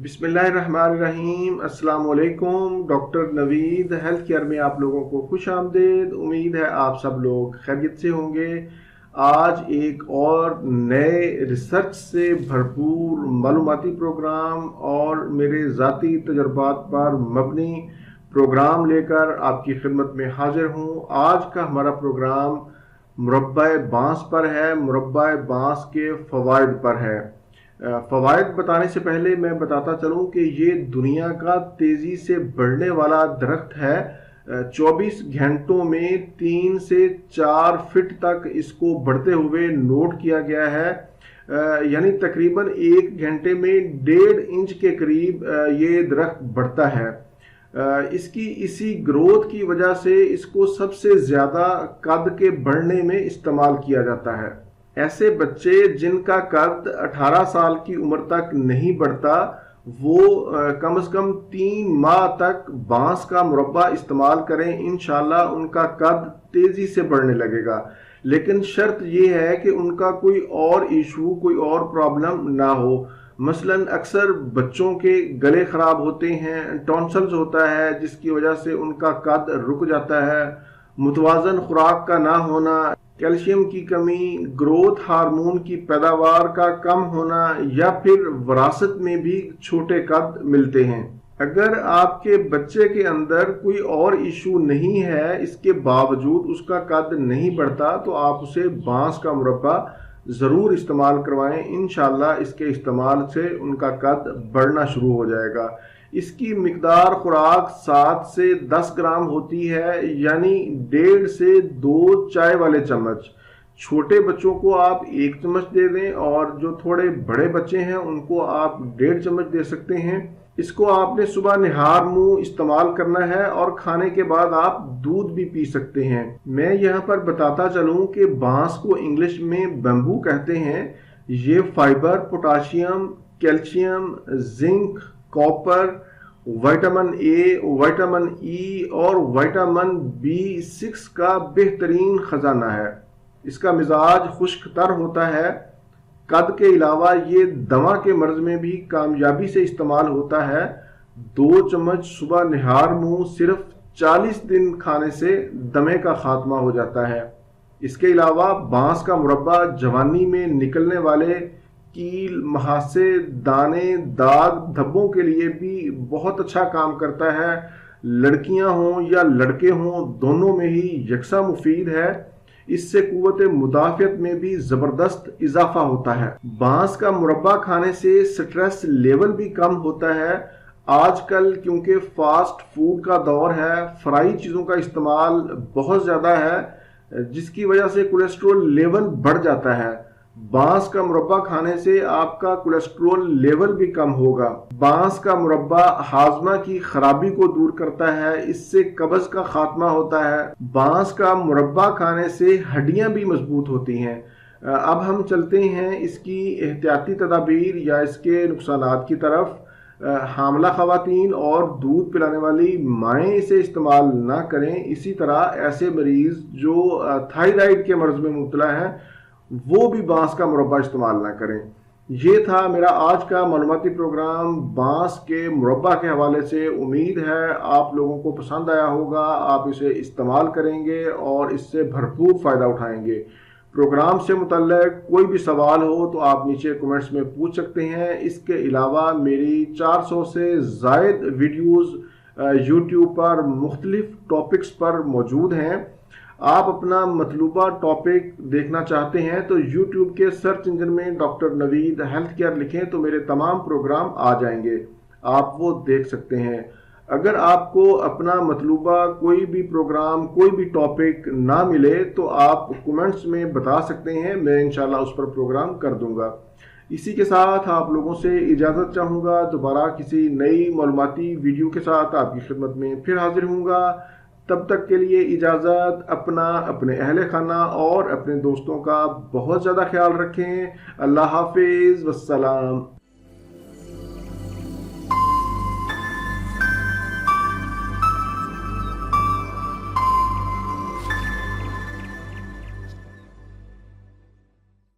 बिस्मिल्लाहिर्रहमानिर्रहीम। अस्सलाम वालेकुम। डॉक्टर नवीद हेल्थ केयर में आप लोगों को खुश आमदीद। उम्मीद है आप सब लोग खैरियत से होंगे। आज एक और नए रिसर्च से भरपूर मालूमाती प्रोग्राम और मेरे ज़ाती तजुर्बात पर मबनी प्रोग्राम लेकर आपकी खिदमत में हाजिर हूँ। आज का हमारा प्रोग्राम मुरब्बा बांस पर है, मुरब्बा बांस के फ़वाइद पर है। फ़वाइद बताने से पहले मैं बताता चलूं कि ये दुनिया का तेज़ी से बढ़ने वाला दरख्त है। 24 घंटों में 3 से 4 फीट तक इसको बढ़ते हुए नोट किया गया है। यानी तकरीबन 1 घंटे में 1.5 इंच के करीब ये दरख्त बढ़ता है। इसकी इसी ग्रोथ की वजह से इसको सबसे ज़्यादा कद के बढ़ने में इस्तेमाल किया जाता है। ऐसे बच्चे जिनका कद 18 साल की उम्र तक नहीं बढ़ता, वो कम से कम 3 माह तक बांस का मुरब्बा इस्तेमाल करें। इंशाल्लाह उनका कद तेज़ी से बढ़ने लगेगा। लेकिन शर्त ये है कि उनका कोई और इशू, कोई और प्रॉब्लम ना हो। मसलन अक्सर बच्चों के गले ख़राब होते हैं, टॉन्सिल्स होता है जिसकी वजह से उनका कद रुक जाता है, मुतवाज़न खुराक का ना होना, कैल्शियम की कमी, ग्रोथ हार्मोन की पैदावार का कम होना या फिर विरासत में भी छोटे कद मिलते हैं। अगर आपके बच्चे के अंदर कोई और इशू नहीं है, इसके बावजूद उसका कद नहीं बढ़ता, तो आप उसे बांस का मुरब्बा ज़रूर इस्तेमाल करवाएं। इंशाल्लाह इसके इस्तेमाल से उनका कद बढ़ना शुरू हो जाएगा। इसकी मिकदार खुराक 7 से 10 ग्राम होती है, यानी 1.5 से 2 चाय वाले चम्मच। छोटे बच्चों को आप 1 चम्मच दे दें और जो थोड़े बड़े बच्चे हैं उनको आप 1.5 चम्मच दे सकते हैं। इसको आपने सुबह निहार मुंह इस्तेमाल करना है और खाने के बाद आप दूध भी पी सकते हैं। मैं यहाँ पर बताता चलूँ कि बांस को इंग्लिश में बम्बू कहते हैं। ये fibre, potassium, calcium, zinc, copper, vitamin A, vitamin E और विटामिन B6 का बेहतरीन खजाना है। इसका मिजाज खुश्क तर होता है। कद के अलावा ये दमा के मर्ज में भी कामयाबी से इस्तेमाल होता है। 2 चम्मच सुबह निहार मुंह सिर्फ 40 दिन खाने से दमे का खात्मा हो जाता है। इसके अलावा बांस का मुरब्बा जवानी में निकलने वाले कील, महासे, दाने, दाग, धब्बों के लिए भी बहुत अच्छा काम करता है। लड़कियां हों या लड़के हों, दोनों में ही यकसा मुफीद है। इससे कुव्वत मुदाफ़ियत में भी ज़बरदस्त इजाफा होता है। बांस का मुरब्बा खाने से स्ट्रेस लेवल भी कम होता है। आजकल क्योंकि फास्ट फूड का दौर है, फ्राई चीज़ों का इस्तेमाल बहुत ज़्यादा है, जिसकी वजह से कोलेस्ट्रॉल लेवल बढ़ जाता है। बांस का मुरब्बा खाने से आपका कोलेस्ट्रॉल लेवल भी कम होगा। बांस का मुरब्बा हाजमा की खराबी को दूर करता है, इससे कब्ज का खात्मा होता है। बांस का मुरब्बा खाने से हड्डियां भी मजबूत होती हैं। अब हम चलते हैं इसकी एहतियाती तदाबीर या इसके नुकसानात की तरफ। हामला खवातीन और दूध पिलाने वाली माएँ इसे इस्तेमाल ना करें। इसी तरह ऐसे मरीज जो थायराइड के मर्ज में मुब्तला हैं, वो भी बांस का मुरब्बा इस्तेमाल ना करें। ये था मेरा आज का मालूमाती प्रोग्राम बांस के मुरब्बा के हवाले से। उम्मीद है आप लोगों को पसंद आया होगा, आप इसे इस्तेमाल करेंगे और इससे भरपूर फ़ायदा उठाएंगे। प्रोग्राम से मुतल्लिक कोई भी सवाल हो तो आप नीचे कमेंट्स में पूछ सकते हैं। इसके अलावा मेरी 400 से ज़ायद वीडियोज़ यूट्यूब पर मुख्तलिफ टॉपिक्स पर मौजूद हैं। आप अपना मतलूबा टॉपिक देखना चाहते हैं तो YouTube के सर्च इंजन में डॉक्टर नवीद हेल्थ केयर लिखें तो मेरे तमाम प्रोग्राम आ जाएंगे, आप वो देख सकते हैं। अगर आपको अपना मतलूबा कोई भी प्रोग्राम, कोई भी टॉपिक ना मिले तो आप कमेंट्स में बता सकते हैं, मैं इंशाल्लाह उस पर प्रोग्राम कर दूंगा। इसी के साथ आप लोगों से इजाज़त चाहूँगा। दोबारा किसी नई मालूमाती वीडियो के साथ आपकी खिदमत में फिर हाजिर हूँगा। तब तक के लिए इजाज़त। अपना, अपने अहले खाना और अपने दोस्तों का बहुत ज़्यादा ख्याल रखें। अल्लाह हाफिज़, वस्सलाम।